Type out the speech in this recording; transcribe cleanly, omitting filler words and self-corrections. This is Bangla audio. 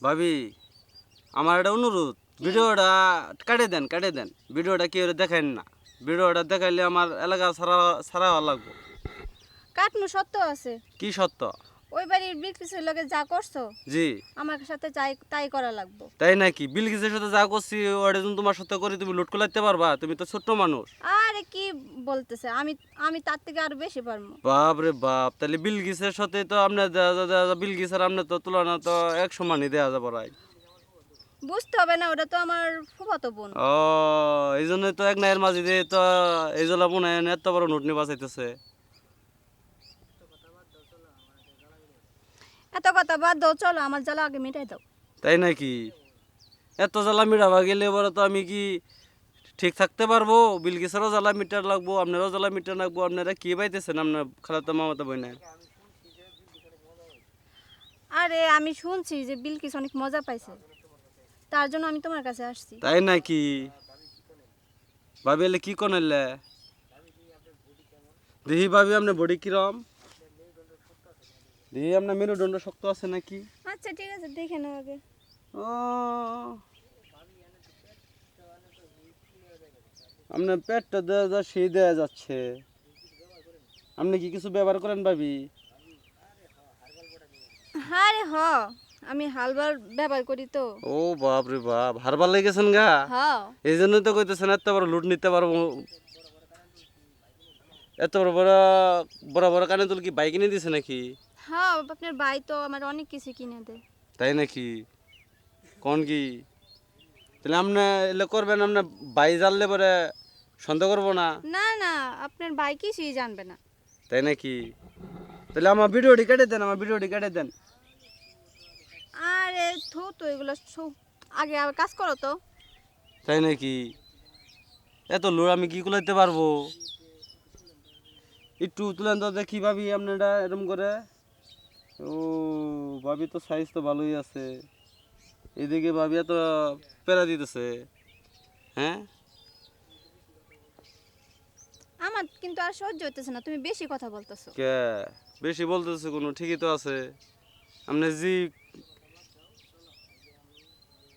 ভাবি আমার একটা অনুরোধ, ভিডিওটা কাটে দেন ভিডিওটা কেউ দেখেন না, ভিডিওটা দেখাইলে আমার এলাকা ছাড়া ছাড়া লাগবো। কাটমু সত্য আছে। কি সত্য? ওই বাড়ির বিলকিসের লগে যা করছো জি আমার সাথে তাই করা লাগবো। তাই নাকি? বিলকিসের সাথে যা করছি ওটা যদি তোমার সাথে করি তুমি লুট করতে পারবা? তুমি তো ছোট্ট মানুষ। আরে কি বলতেছে, আমি আমি তার থেকে আরো বেশি পারবো। বাপ রে বাপ, তাহলে বিলকিসের সাথে তো আপনার বিলকিস আর আপনার তো তুলনা তো এক সমানই দেওয়া যাবে রাই। বুঝতে হবে না, ওটা তো আমার ফুফাতো বোন। ও এই জন্যই তো এক নাইয়ের মাঝে দিয়ে তো এই জলা মনে হয় এত বড় নোট নিয়ে বাঁচাইতেছে। এত কথা বাদ দাও, চলো আমার জ্বালা আগে মিটাই দাও। তাই নাকি? এত জ্বালা মিটাবা গেলে এবারে তো আমি কি ঠিক থাকতে পারবো? বিলকিসেরও জ্বালা মিটার লাগবো, আপনারও জ্বালা মিটার লাগবো। আপনারা কি পাইতেছেন আপনার খালাতো মামাতো বই না? আরে আমি শুনছি যে বিলকিস অনেক মজা পাইছে, তার জন্য আমি তোমার কাছে আসছি। তাই নাকি? ভাবি এলে কি কোন এলে দেখি ভাবি আপনার বডি কিরম, দেখি আপনার মেরুদণ্ড শক্ত আছে নাকি? আচ্ছা ঠিক আছে, দেখে নাও আগে। ও আপনার পেটটা দেওয়া যা সেই দেওয়া যাচ্ছে। আপনি কি কিছু ব্যবহার করেন ভাবি? হ্যাঁ রে আমি হালবার ব্যবহার করি তো। ও বাপ রে বাপ, হারবার লেগেছেন গা? হ্যাঁ এই জন্যই তো কইতেছেন এত বড় লুট নিতে পারবো। এত বড় বড় বড় বড় কানে তুল কি বাইক কিনে দিছে নাকি? হ্যাঁ, আপনার ভাই তো আমার অনেক কিছু কিনে দেয়। তাই নাকি? কোন কি? তাহলে আপনি এলে করবেন, আপনার বাই জানলে পরে সন্দেহ করবো না? না না, আপনার ভাই কিছুই জানবে না। তাই নাকি? তাহলে আমার ভিডিওটি কেটে দেন, আমার ভিডিওটি কেটে দেন। আরে তো এগুলো আগে আবার কাজ করো তো। তাই নাকি? এত লোক আমি কি কুলাইতে পারবো? একটু তুলেন তো দেখি ভাবি আপনারা এরকম করে। ও ভাবি তো সাইজ তো ভালোই আছে, এদিকে ভাবি এত প্যারা দিতেছে। হ্যাঁ আমার কিন্তু আর সহ্য হইতেছে না, তুমি বেশি কথা বলতেছো। কে বেশি বলতেছে কোনো? ঠিকই তো আছে। আপনি জি